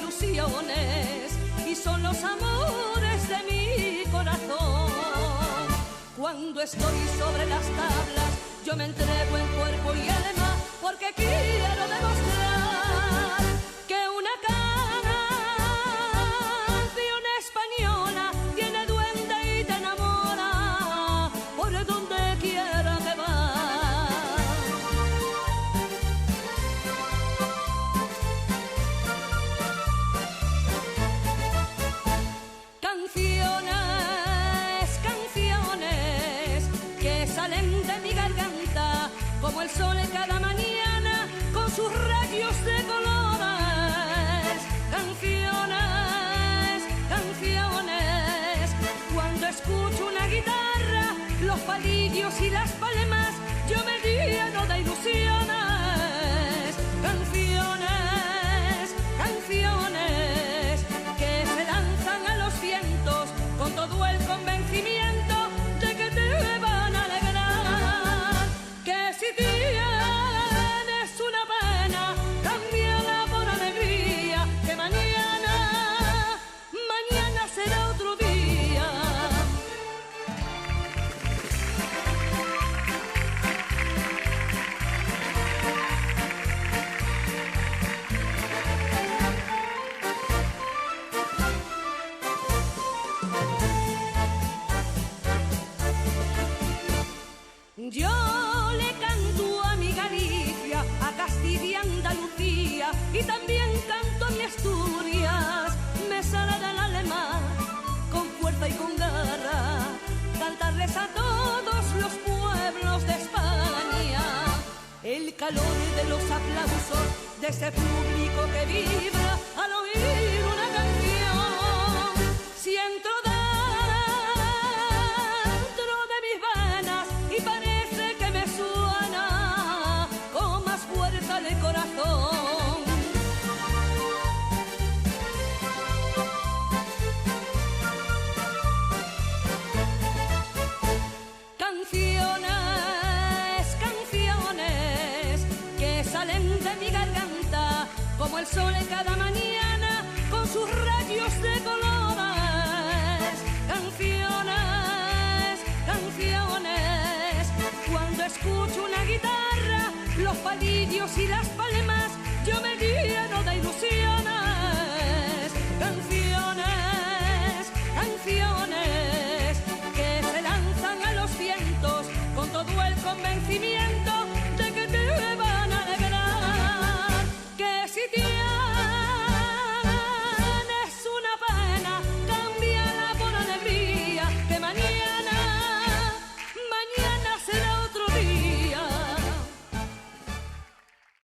ilusiones y son los amores de mi corazón. Cuando estoy sobre las tablas, yo me entrego en cuerpo y alma, porque quiero demostrar que una canción española tiene duende y te enamora por donde quiera que va. Como el sol cada mañana con sus rayos de colores. Canciones, canciones. Cuando escucho una guitarra, los palillos y las palmas, yo me lleno de ilusiones. Canciones, canciones que se lanzan a los vientos con todo el convencimiento de que te van a alegrar. Si tienes una pena, cámbiala por alegría, que mañana será otro día. Yo le canto a mi Galicia, a Castilla y Andalucía, y también canto a mi Asturias. Me sale del alemán con fuerza y con garra, cantarles a todos los pueblos de España. El calor de los aplausos de ese público que vibra al oír una canción. Siento dentro de mis venas y parece que me suena con más fuerza de corazón. Canciones, canciones que salen de mi garganta como el sol en cada mañana con sus rayos de colores. Canciones, canciones. Cuando escucho una guitarra, los palillos y las palmas, yo me lleno de ilusiones. Canciones, canciones